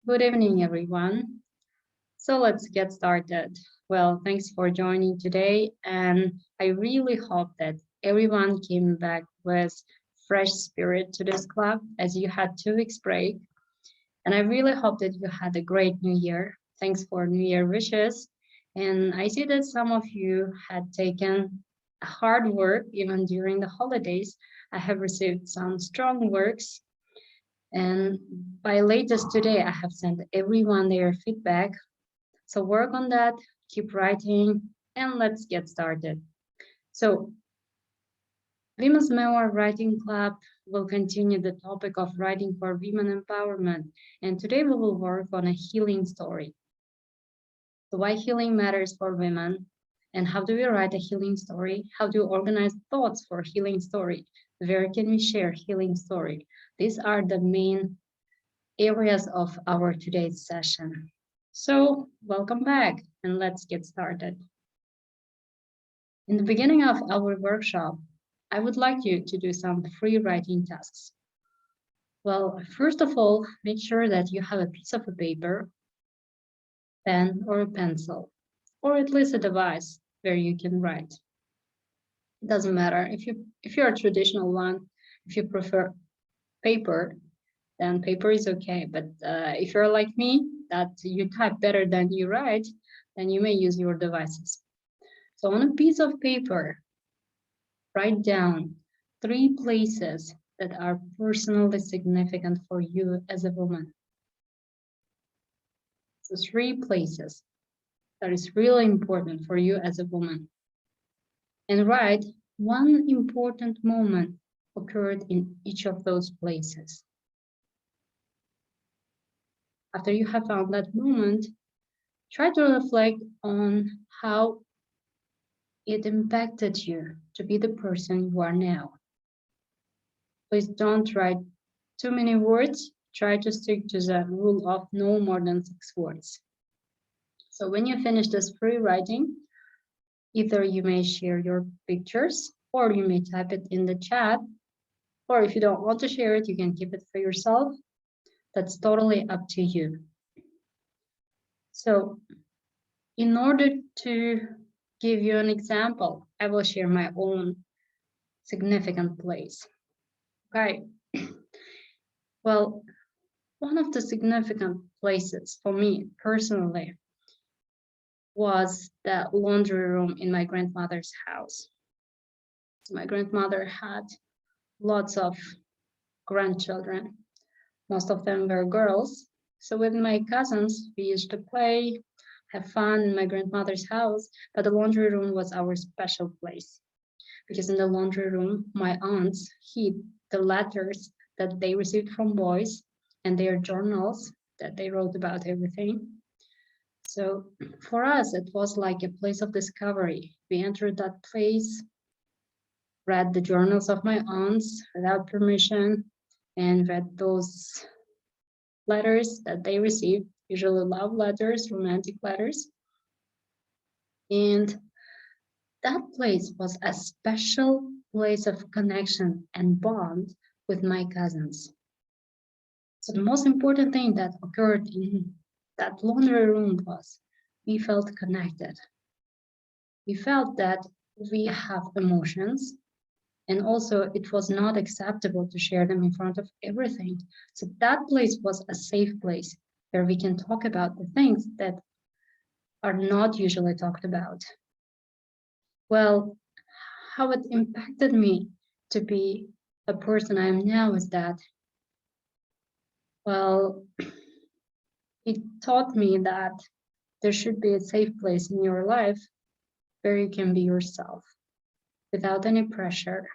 Good evening, everyone. So let's get started. Well, thanks for joining today, and I really hope that everyone came back with fresh spirit to this club as you had 2 weeks break. And I really hope that you had a great new year. Thanks for New Year wishes. And I see that some of you had taken hard work even during the holidays. I have received some strong works and by latest today, I have sent everyone their feedback. So work on that, keep writing, and let's get started. So Women's Memoir Writing Club will continue the topic of writing for women empowerment. And today we will work on a healing story. So why healing matters for women, and how do we write a healing story? How do you organize thoughts for healing story? Where can we share healing story? These are the main areas of our today's session. So welcome back and let's get started. In the beginning of our workshop, I would like you to do some free writing tasks. Well, first of all, make sure that you have a piece of paper, pen or a pencil, or at least a device where you can write. It doesn't matter if you're a traditional one, if you prefer paper, then paper is okay. But if you're like me, that you type better than you write, then you may use your devices. So on a piece of paper, write down 3 places that are personally significant for you as a woman. So 3 places that is really important for you as a woman. And write one important moment occurred in each of those places. After you have found that moment, try to reflect on how it impacted you to be the person you are now. Please don't write too many words. Try to stick to the rule of no more than 6 words. So when you finish this free writing, either you may share your pictures or you may type it in the chat. Or if you don't want to share it, you can keep it for yourself. That's totally up to you. So in order to give you an example, I will share my own significant place. Okay. Well, one of the significant places for me personally was the laundry room in my grandmother's house. So my grandmother had lots of grandchildren. Most of them were girls. So with my cousins, we used to play, have fun in my grandmother's house, but the laundry room was our special place. Because in the laundry room, my aunts hid the letters that they received from boys and their journals that they wrote about everything. So for us, it was like a place of discovery. We entered that place, read the journals of my aunts without permission, and read those letters that they received, usually love letters, romantic letters. And that place was a special place of connection and bond with my cousins. So the most important thing that occurred in that laundry room was we felt connected. We felt that we have emotions, and also it was not acceptable to share them in front of everything. So that place was a safe place where we can talk about the things that are not usually talked about. Well, how it impacted me to be a person I am now is that, well, it taught me that there should be a safe place in your life where you can be yourself without any pressure,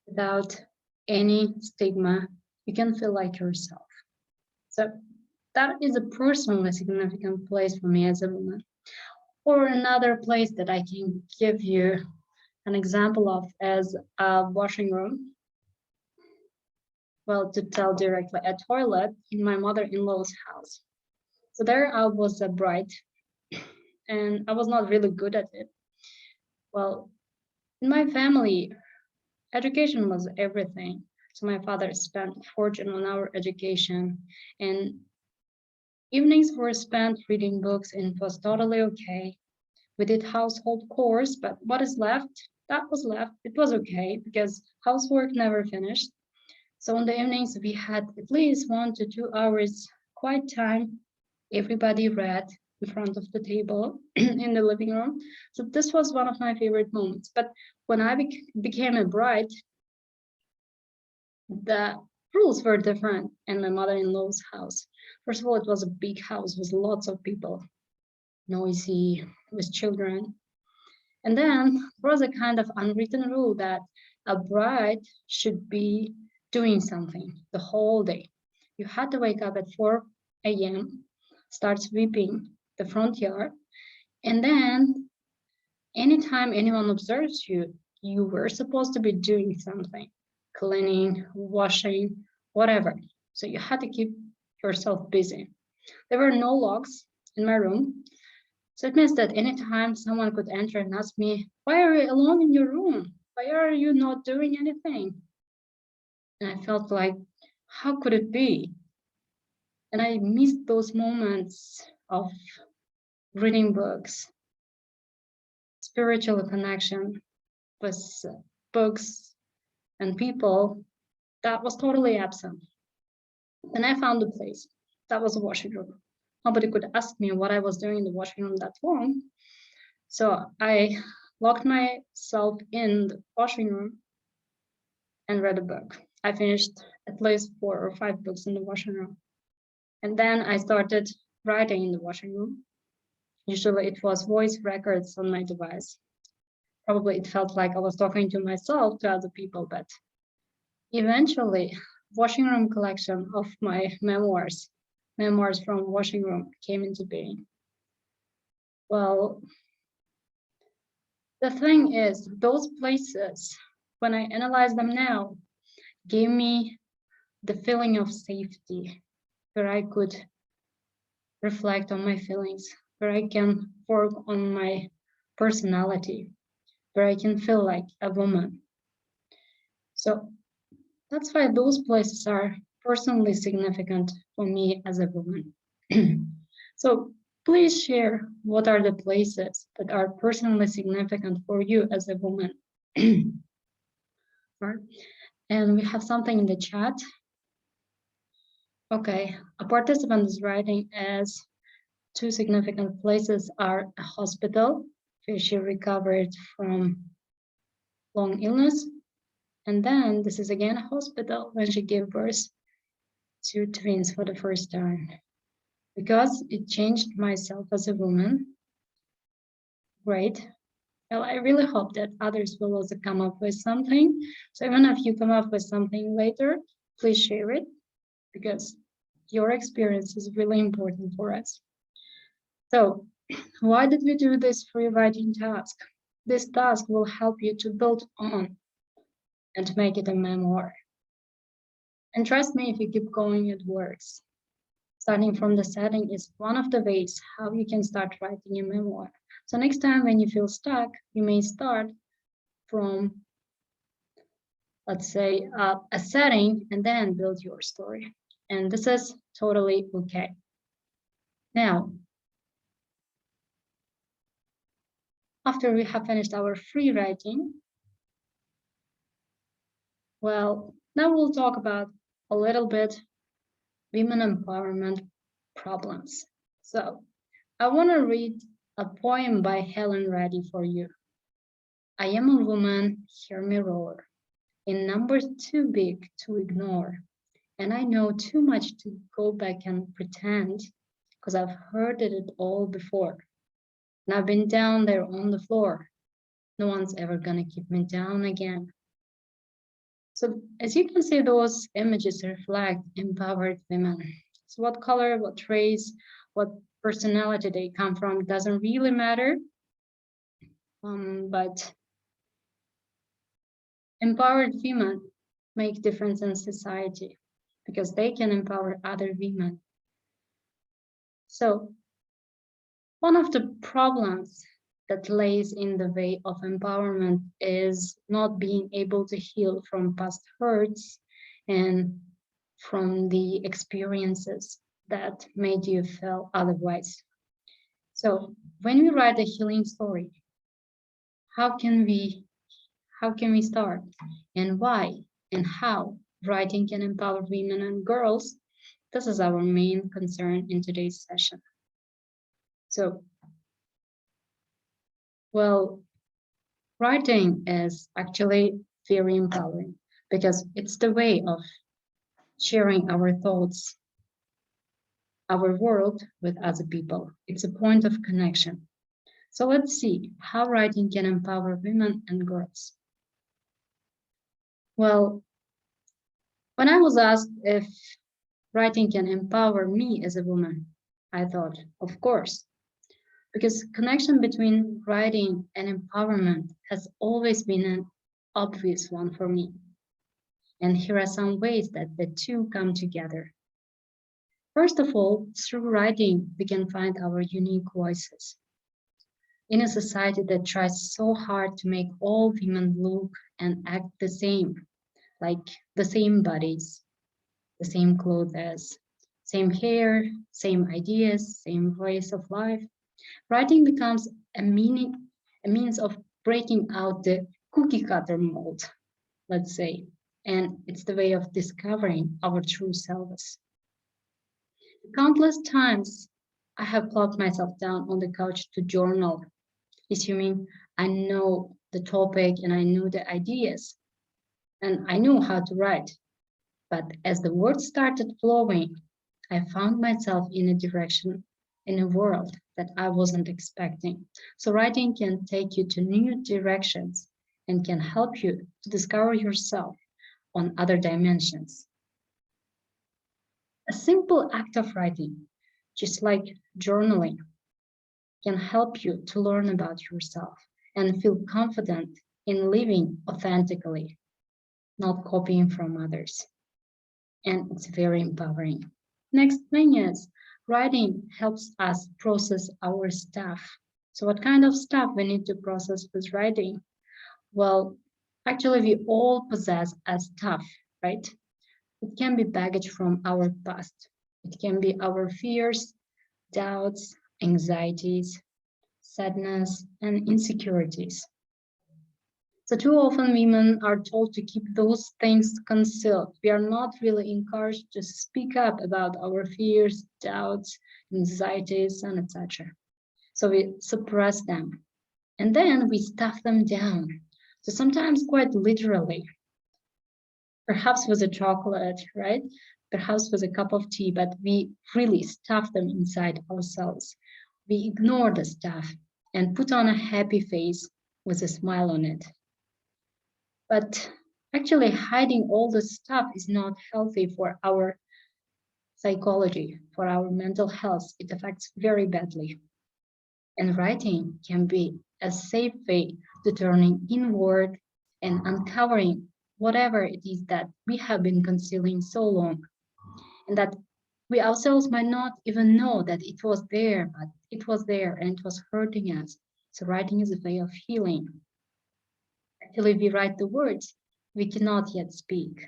without any stigma. You can feel like yourself. So that is a personally significant place for me as a woman. Or another place that I can give you an example of as a washing room. Well, to tell directly, a toilet in my mother-in-law's house. So there I was a bride, and I was not really good at it. Well, in my family, education was everything. So my father spent a fortune on our education, and Evenings were spent reading books and it was totally okay. We did household chores, but what is left, that was left. It was okay because housework never finished. So in the evenings, we had at least 1 to 2 hours quiet time. Everybody read in front of the table in the living room. So this was one of my favorite moments. But when I became a bride, the rules were different in my mother-in-law's house. First of all, it was a big house with lots of people, noisy, with children. And then there was a kind of unwritten rule that a bride should be doing something the whole day. You had to wake up at 4 a.m., start sweeping the front yard, and then anytime anyone observes you, you were supposed to be doing something, cleaning, washing, whatever. So you had to keep yourself busy. There were no locks in my room. So it means that anytime someone could enter and ask me, why are you alone in your room? Why are you not doing anything? And I felt like, how could it be? And I missed those moments of reading books, spiritual connection with books and people that was totally absent. Then I found a place that was a washing room. Nobody could ask me what I was doing in the washing room that long. So I locked myself in the washing room and read a book. I finished at least 4 or 5 books in the washing room. And then I started writing in the washing room. Usually it was voice records on my device. Probably it felt like I was talking to myself, to other people, but eventually washing room collection of my memoirs, memoirs from washing room came into being. Well, the thing is, those places, when I analyze them now, gave me the feeling of safety, where I could reflect on my feelings, where I can work on my personality, where I can feel like a woman. So that's why those places are personally significant for me as a woman. So please share what are the places that are personally significant for you as a woman. And we have something in the chat. Okay, a participant is writing as 2 significant places are a hospital, where she recovered from long illness. And then this is again a hospital when she gave birth to twins for the first time. Because it changed myself as a woman. Great. Well, I really hope that others will also come up with something. So even if you come up with something later, please share it because your experience is really important for us. So why did we do this free writing task? This task will help you to build on and to make it a memoir. And trust me, if you keep going, it works. Starting from the setting is one of the ways how you can start writing a memoir. So next time when you feel stuck, you may start from, let's say, a setting and then build your story. And this is totally okay. Now, after we have finished our free writing, well, now we'll talk about a little bit women empowerment problems. So I want to read a poem by Helen Reddy for you. I am a woman, hear me roar, in numbers too big to ignore. And I know too much to go back and pretend, because I've heard it all before. And I've been down there on the floor. No one's ever gonna keep me down again. So as you can see, those images reflect empowered women. So what color, what race, what personality they come from doesn't really matter. But empowered women make difference in society because they can empower other women. So one of the problems that lays in the way of empowerment is not being able to heal from past hurts and from the experiences that made you feel otherwise. So when we write a healing story, how can we start, and why and how writing can empower women and girls? This is our main concern in today's session. So, well, writing is actually very empowering because it's the way of sharing our thoughts, our world with other people. It's a point of connection. So let's see how writing can empower women and girls. Well, when I was asked if writing can empower me as a woman, I thought, of course, because connection between writing and empowerment has always been an obvious one for me. And here are some ways that the two come together. First of all, through writing, we can find our unique voices. In a society that tries so hard to make all women look and act the same, like the same bodies, the same clothes, same hair, same ideas, same ways of life, writing becomes a means of breaking out the cookie cutter mold, let's say, and it's the way of discovering our true selves. Countless times I have plopped myself down on the couch to journal, assuming I know the topic and I knew the ideas and I knew how to write. But as the words started flowing, I found myself in a direction, in a world that I wasn't expecting. So writing can take you to new directions and can help you to discover yourself on other dimensions. A simple act of writing, just like journaling, can help you to learn about yourself and feel confident in living authentically, not copying from others. And it's very empowering. Next thing is writing helps us process our stuff. So what kind of stuff we need to process with writing? Well, actually we all possess a stuff, right? It can be baggage from our past. It can be our fears, doubts, anxieties, sadness, and insecurities. So too often women are told to keep those things concealed. We are not really encouraged to speak up about our fears, doubts, anxieties, and etc. So we suppress them and then we stuff them down. So sometimes quite literally, perhaps with a chocolate, right? Perhaps with a cup of tea, but we really stuff them inside ourselves. We ignore the stuff and put on a happy face with a smile on it. But actually, hiding all the stuff is not healthy for our psychology, for our mental health. It affects very badly. And writing can be a safe way to turning inward and uncovering whatever it is that we have been concealing so long, and that we ourselves might not even know that it was there, but it was there and it was hurting us. So writing is a way of healing. Actually, we write the words we cannot yet speak.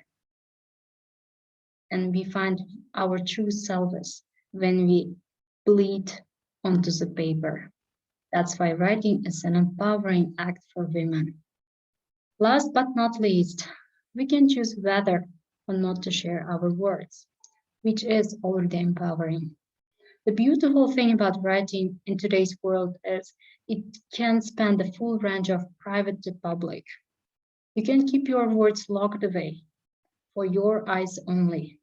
And we find our true selves when we bleed onto the paper. That's why writing is an empowering act for women. Last but not least, we can choose whether or not to share our words, which is already empowering. The beautiful thing about writing in today's world is it can span the full range of private to public. You can keep your words locked away for your eyes only,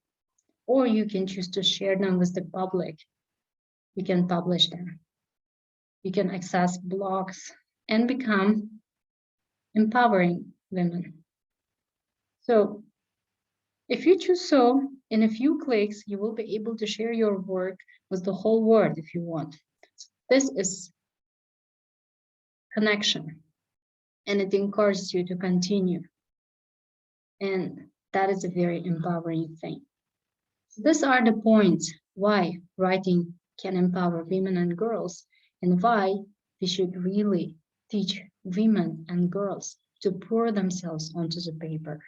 or you can choose to share them with the public. You can publish them. You can access blogs and become empowering women. So if you choose so, in a few clicks, you will be able to share your work with the whole world if you want. This is connection, and it encourages you to continue. And that is a very empowering thing. So these are the points why writing can empower women and girls, and why we should really teach women and girls to pour themselves onto the paper.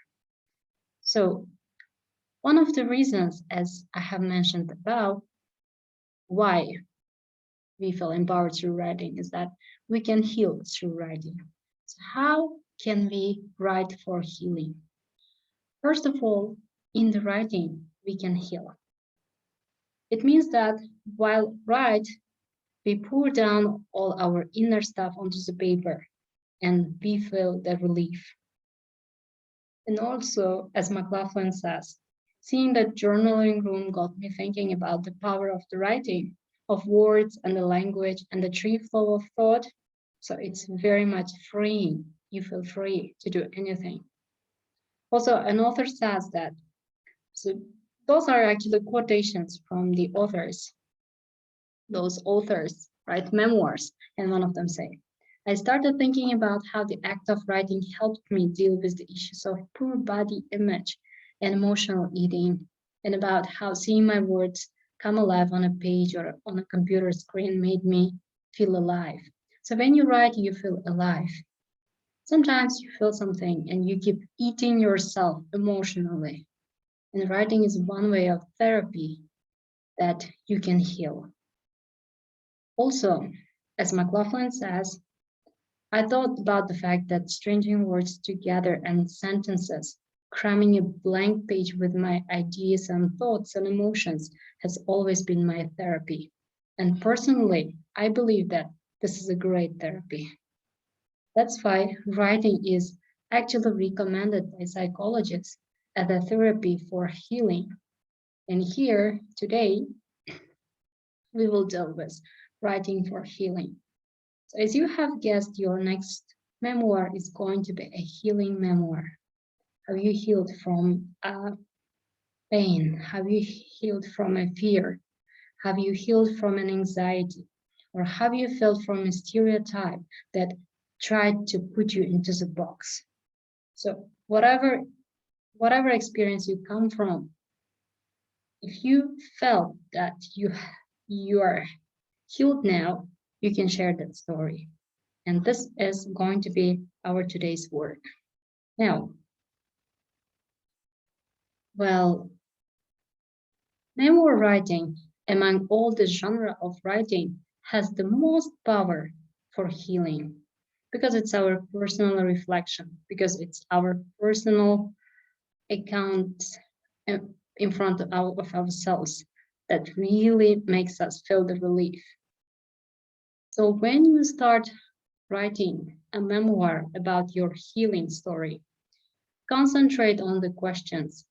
So one of the reasons, as I have mentioned above, why we feel empowered through writing is that we can heal through writing. So how can we write for healing? First of all, in the writing, we can heal. It means that while write, we pour down all our inner stuff onto the paper and we feel the relief. And also, as McLaughlin says, seeing that journaling room got me thinking about the power of the writing, of words and the language and the free flow of thought. So it's very much freeing. You feel free to do anything. Also, an author says that, so those are actually quotations from the authors. Those authors write memoirs, and one of them say, I started thinking about how the act of writing helped me deal with the issues of poor body image and emotional eating, and about how seeing my words come alive on a page or on a computer screen made me feel alive. So when you write, you feel alive. Sometimes you feel something and you keep eating yourself emotionally. And writing is one way of therapy that you can heal. Also, as McLaughlin says, I thought about the fact that stringing words together and sentences, cramming a blank page with my ideas and thoughts and emotions has always been my therapy. And personally, I believe that this is a great therapy. That's why writing is actually recommended by psychologists as a therapy for healing. And here today, we will deal with writing for healing. So as you have guessed, your next memoir is going to be a healing memoir. Have you healed from pain? Have you healed from a fear? Have you healed from an anxiety? Or have you felt from a stereotype that tried to put you into the box? So whatever experience you come from, if you felt that you are healed now, you can share that story. And this is going to be our today's work. Now, well, memoir writing, among all the genre of writing, has the most power for healing because it's our personal reflection, because it's our personal account in front of ourselves that really makes us feel the relief. So when you start writing a memoir about your healing story, concentrate on the questions.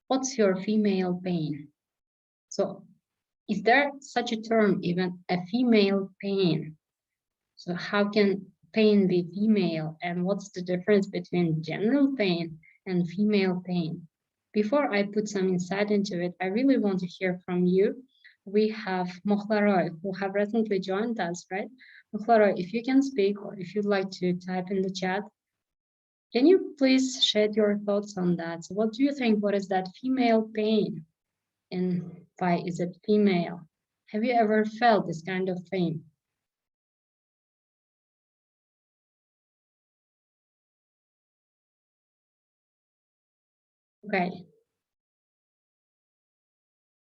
What's your female pain? So is there such a term, even a female pain? So how can pain be female? And what's the difference between general pain and female pain? Before I put some insight into it, I really want to hear from you. We have Mohlaroy, who have recently joined us, right? Mohlaroy, if you can speak or if you'd like to type in the chat, can you please shed your thoughts on that? So what do you think? What is that female pain? And why is it female? Have you ever felt this kind of thing? Okay.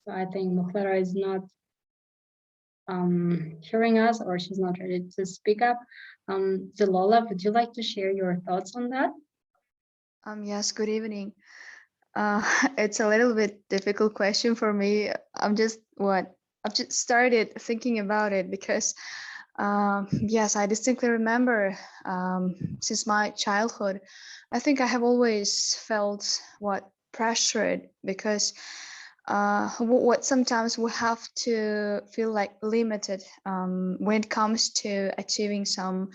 So I think Mukhlara is not hearing us or she's not ready to speak up. Zalola, would you like to share your thoughts on that? Yes, good evening. It's a little bit difficult question for me. I've just started thinking about it because, yes, I distinctly remember since my childhood, I think I have always felt pressured because what sometimes we have to feel like limited when it comes to achieving some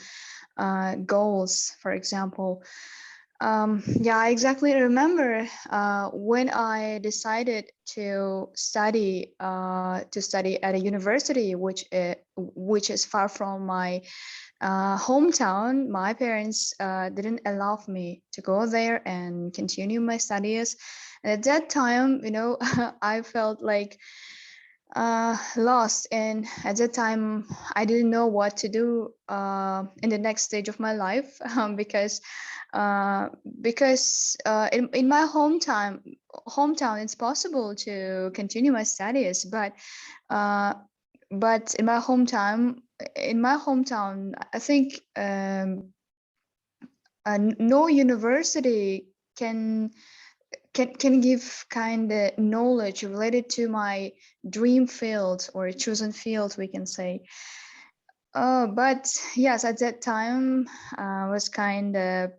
goals, for example. Yeah, I exactly remember when I decided to study at a university, which is far from my hometown. My parents didn't allow me to go there and continue my studies. And at that time, I felt like lost, and at that time I didn't know what to do in the next stage of my life uh, in my hometown it's possible to continue my studies, but uh, but in my hometown, I think no university can give kind of knowledge related to my dream field or chosen field, we can say. But yes, at that time, I was kind of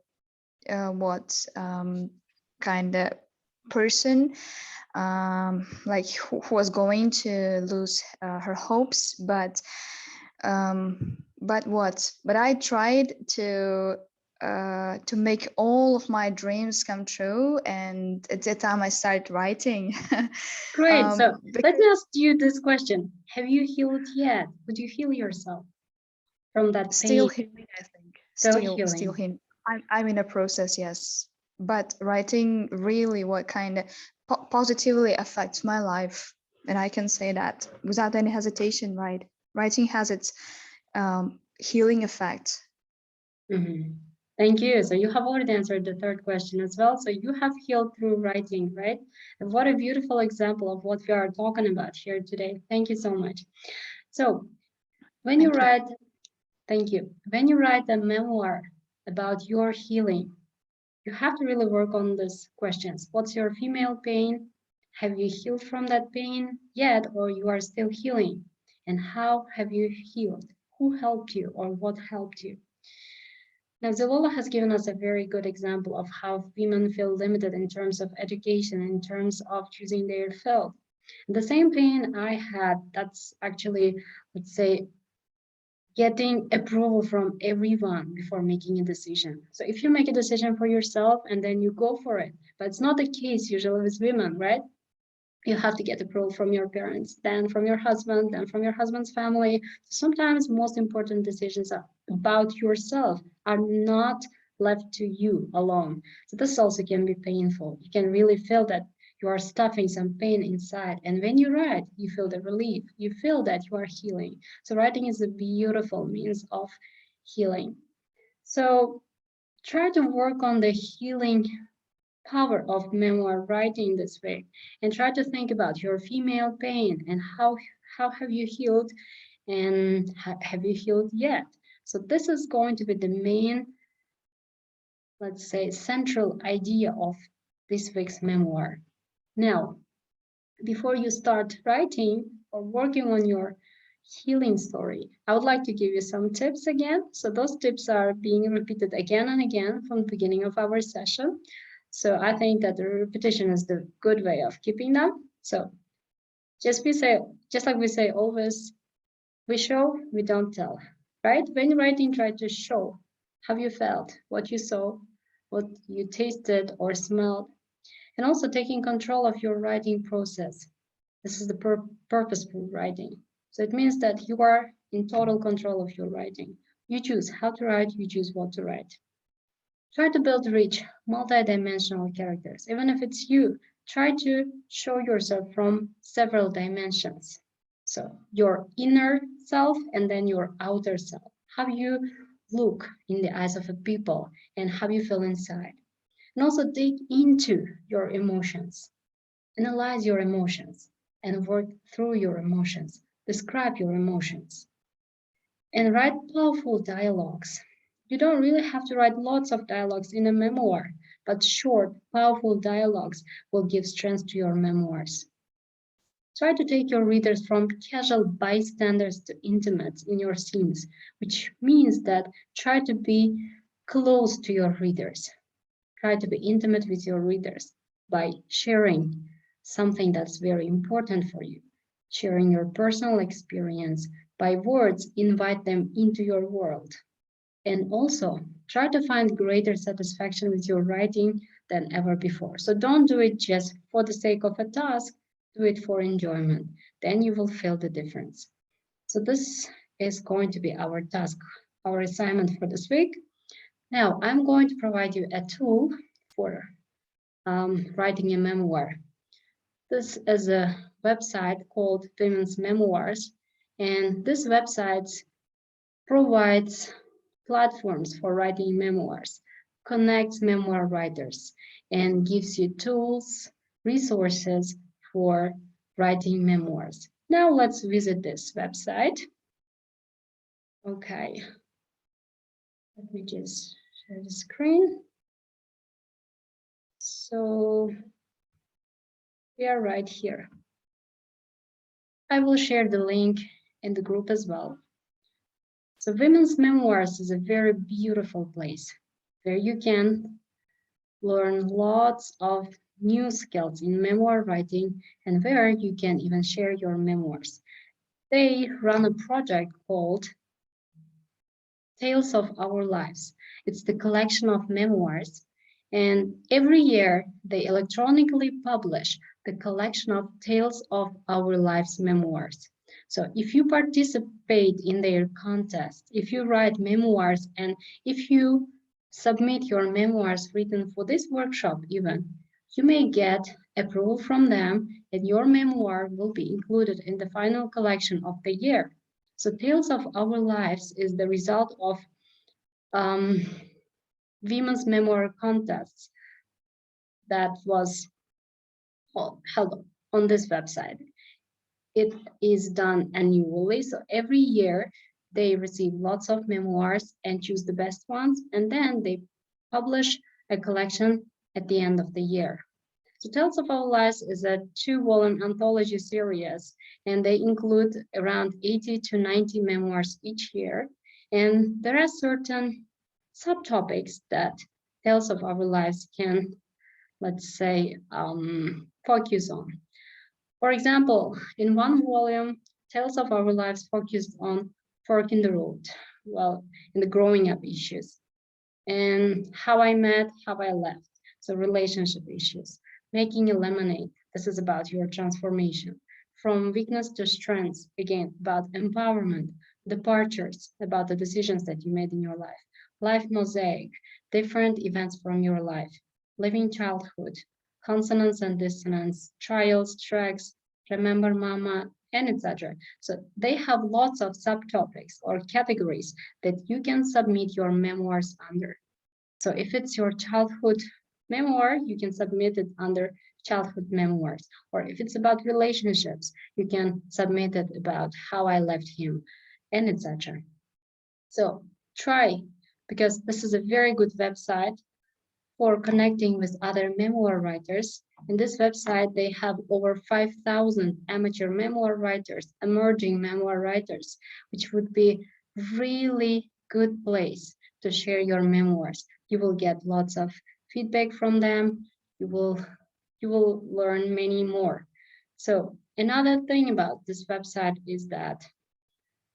what kind of person like who was going to lose her hopes, but I tried to make all of my dreams come true, and at that time I started writing. Great. So let Because me ask you this question. Have you healed yet? Would you heal yourself from that still pain? healing, I think. Still Still healing. healing. I'm in a process, yes. But writing really what kind of positively affects my life. And I can say that without any hesitation, right? Writing has its healing effect. Mhm. Thank you. So you have already answered the third question as well. So you have healed through writing, right? And what a beautiful example of what we are talking about here today. Thank you so much. So when you Thank you. write, thank you. When you write a memoir about your healing, you have to really work on these questions. What's your female pain? Have you healed from that pain yet, or you are still healing? And how have you healed? Who helped you, or what helped you? Now, Zilola has given us a very good example of how women feel limited in terms of education, in terms of choosing their field. The same pain I had, that's actually, let's say, getting approval from everyone before making a decision. So if you make a decision for yourself and then you go for it, but it's not the case usually with women, right? You have to get approval from your parents, then from your husband, then from your husband's family. Sometimes most important decisions about yourself are not left to you alone. So this also can be painful. You can really feel that you are stuffing some pain inside. And when you write, you feel the relief. You feel that you are healing. So writing is a beautiful means of healing. So try to work on the healing power of memoir writing this way and try to think about your female pain and how have you healed and have you healed yet. So this is going to be the main, let's say, central idea of this week's memoir. Now, before you start writing or working on your healing story, I would like to give you some tips again. So those tips are being repeated again and again from the beginning of our session. So I think that the repetition is the good way of keeping them. So just like we say always, we show, we don't tell, right? When you're writing, try to show how you felt, what you saw, what you tasted or smelled, and also taking control of your writing process. This is the purposeful writing. So it means that you are in total control of your writing. You choose how to write, you choose what to write. Try to build rich, multi-dimensional characters. Even if it's you, try to show yourself from several dimensions. So your inner self and then your outer self. How you look in the eyes of a people and how you feel inside. And also dig into your emotions. Analyze your emotions and work through your emotions. Describe your emotions and write powerful dialogues. You don't really have to write lots of dialogues in a memoir, but short, powerful dialogues will give strength to your memoirs. Try to take your readers from casual bystanders to intimates in your scenes, which means that try to be close to your readers. Try to be intimate with your readers by sharing something that's very important for you, sharing your personal experience. By words, invite them into your world. And also try to find greater satisfaction with your writing than ever before. So don't do it just for the sake of a task, do it for enjoyment. Then you will feel the difference. So this is going to be our task, our assignment for this week. Now I'm going to provide you a tool for writing a memoir. This is a website called Women's Memoirs, and this website provides platforms for writing memoirs, connects memoir writers, and gives you tools, resources for writing memoirs. Now let's visit this website. Okay, let me just share the screen. So we are right here. I will share the link in the group as well. So Women's Memoirs is a very beautiful place where you can learn lots of new skills in memoir writing and where you can even share your memoirs. They run a project called Tales of Our Lives. It's the collection of memoirs, and every year they electronically publish the collection of Tales of Our Lives memoirs. So if you participate in their contest, if you write memoirs, and if you submit your memoirs written for this workshop even, you may get approval from them and your memoir will be included in the final collection of the year. So Tales of Our Lives is the result of women's memoir contests that was held on this website. It is done annually, so every year they receive lots of memoirs and choose the best ones, and then they publish a collection at the end of the year. So Tales of Our Lives is a 2-volume anthology series, and they include around 80 to 90 memoirs each year. And there are certain subtopics that Tales of Our Lives can, let's say, focus on. For example, in one volume, Tales of Our Lives focused on fork in the road, well, in the growing up issues, and how I met, how I left, so relationship issues. Making a lemonade, this is about your transformation. From weakness to strength, again, about empowerment. Departures, about the decisions that you made in your life. Life mosaic, different events from your life. Living childhood, consonance and dissonance, trials, tracks, remember mama, and etc. So they have lots of subtopics or categories that you can submit your memoirs under. So if it's your childhood memoir, you can submit it under childhood memoirs. Or if it's about relationships, you can submit it about how I left him, and etc. So try, because this is a very good website for connecting with other memoir writers. In this website, they have over 5,000 amateur memoir writers, emerging memoir writers, which would be really good place to share your memoirs. You will get lots of feedback from them. You will learn many more. So another thing about this website is that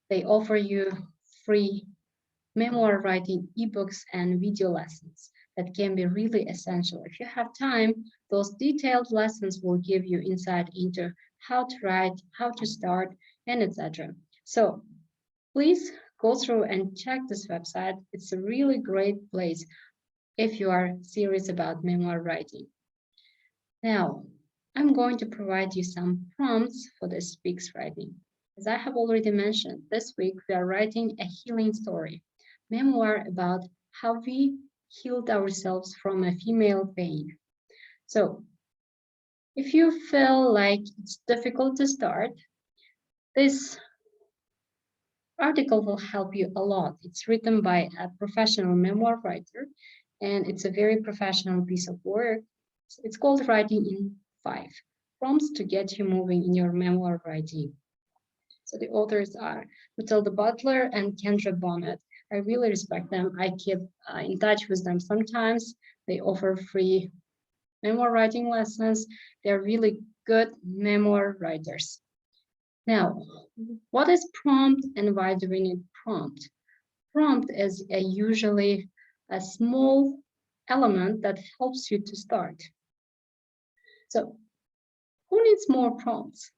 they offer you free memoir writing ebooks and video lessons that can be really essential. If you have time, those detailed lessons will give you insight into how to write, how to start, and etc. So please go through and check this website. It's a really great place if you are serious about memoir writing. Now, I'm going to provide you some prompts for this speaks writing. As I have already mentioned, this week we are writing a healing story, memoir about how we healed ourselves from a female pain. So if you feel like it's difficult to start, this article will help you a lot. It's written by a professional memoir writer, and it's a very professional piece of work. It's called Writing in 5 Prompts to Get You Moving in Your Memoir Writing. So the authors are Matilda Butler and Kendra Bonnet. I really respect them. I keep in touch with them sometimes. They offer free memoir writing lessons. They're really good memoir writers. Now, what is prompt and why do we need prompt? Prompt is usually a small element that helps you to start. So who needs more prompts?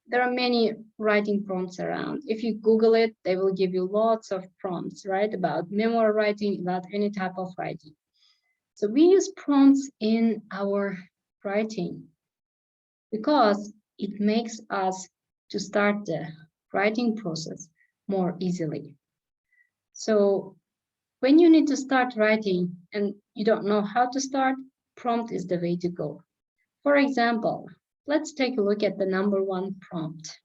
There are many writing prompts around. If you Google it, they will give you lots of prompts, right? About memoir writing, about any type of writing. So we use prompts in our writing because it makes us to start the writing process more easily. So when you need to start writing and you don't know how to start, prompt is the way to go. For example, let's take a look at the number 1 prompt.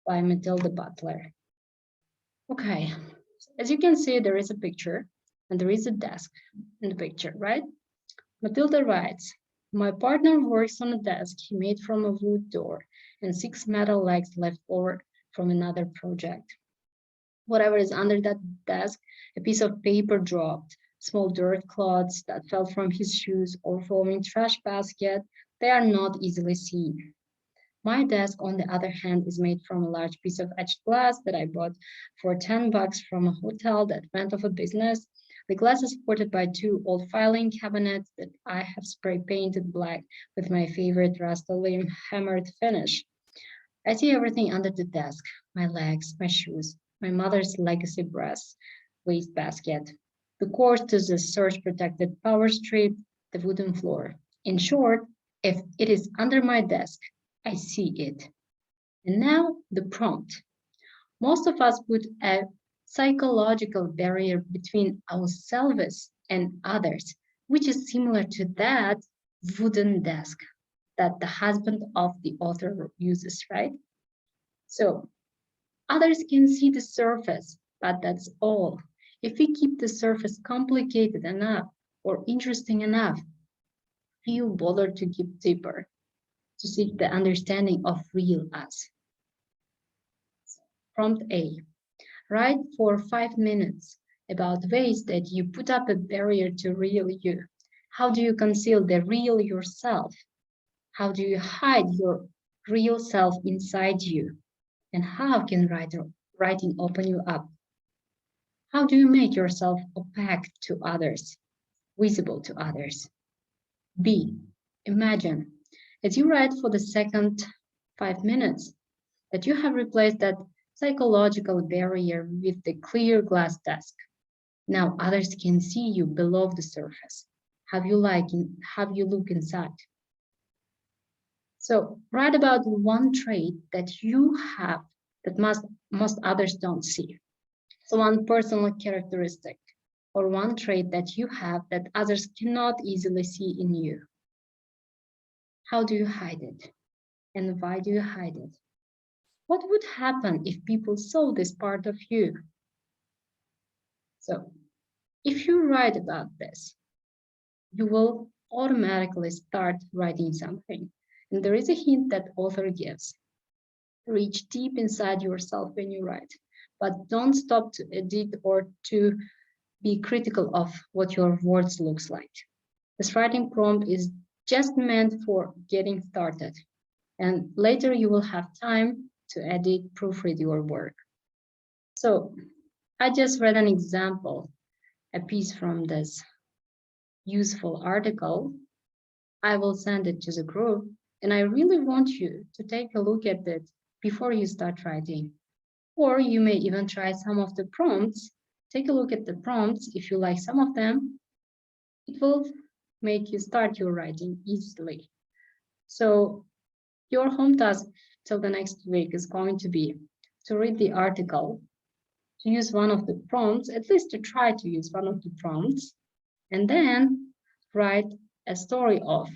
by Matilda Butler. Okay, as you can see, there is a picture and there is a desk in the picture, right? Matilda writes, my partner works on a desk he made from a wood door and 6 metal legs left over from another project. Whatever is under that desk, a piece of paper dropped, small dirt clods that fell from his shoes or falling trash basket, they are not easily seen. My desk, on the other hand, is made from a large piece of etched glass that I bought for $10 from a hotel that went off of business. The glass is supported by 2 old filing cabinets that I have spray painted black with my favorite Rust-Oleum hammered finish. I see everything under the desk, my legs, my shoes, my mother's legacy brass wastebasket, the cords to the surge-protected power strip, the wooden floor. In short, if it is under my desk, I see it. And now the prompt. Most of us put a psychological barrier between ourselves and others, which is similar to that wooden desk that the husband of the author uses, right? So others can see the surface, but that's all. If we keep the surface complicated enough or interesting enough, few bother to keep deeper, to seek the understanding of real us. Prompt A. Write for 5 minutes about ways that you put up a barrier to real you. How do you conceal the real yourself? How do you hide your real self inside you? And how can writing open you up? How do you make yourself opaque to others, visible to others? B. Imagine, as you write for the second 5 minutes, that you have replaced that psychological barrier with the clear glass desk. Now others can see you below the surface. Have you look inside? So write about one trait that you have that most others don't see. So one personal characteristic or one trait that you have that others cannot easily see in you. How do you hide it? And why do you hide it? What would happen if people saw this part of you? So if you write about this, you will automatically start writing something. And there is a hint that author gives. Reach deep inside yourself when you write, but don't stop to edit or to be critical of what your words looks like. This writing prompt is just meant for getting started. And later you will have time to edit, proofread your work. So I just read an example, a piece from this useful article. I will send it to the group, and I really want you to take a look at it before you start writing. Or you may even try some of the prompts. Take a look at the prompts. If you like some of them, it will make you start your writing easily. So your home task till the next week is going to be to read the article, to use one of the prompts, at least to try to use one of the prompts, and then write a story of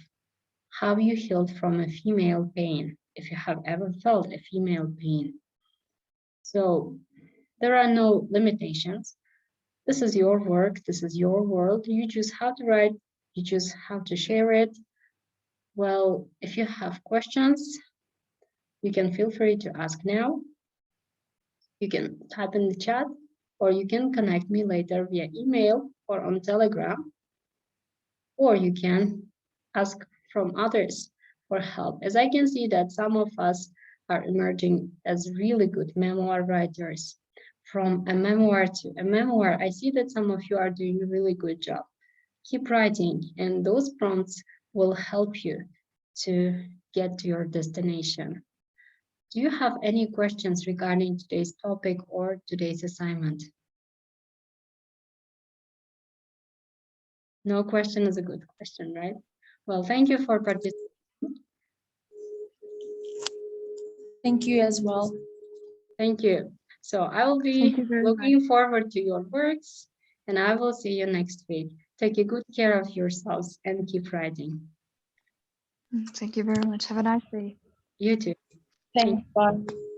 how you healed from a female pain, if you have ever felt a female pain. So there are no limitations. This is your work, this is your world. You choose how to write, you choose how to share it. Well, if you have questions, you can feel free to ask now. You can type in the chat, or you can connect me later via email or on Telegram, or you can ask from others for help. As I can see that some of us are emerging as really good memoir writers. From a memoir to a memoir, I see that some of you are doing a really good job. Keep writing, and those prompts will help you to get to your destination. Do you have any questions regarding today's topic or today's assignment? No question is a good question, right? Well, thank you for participating. Thank you as well. Thank you. So I will be looking forward to your works, and I will see you next week. Take a good care of yourselves and keep writing. Thank you very much. Have a nice day. You too. Thanks. Bye.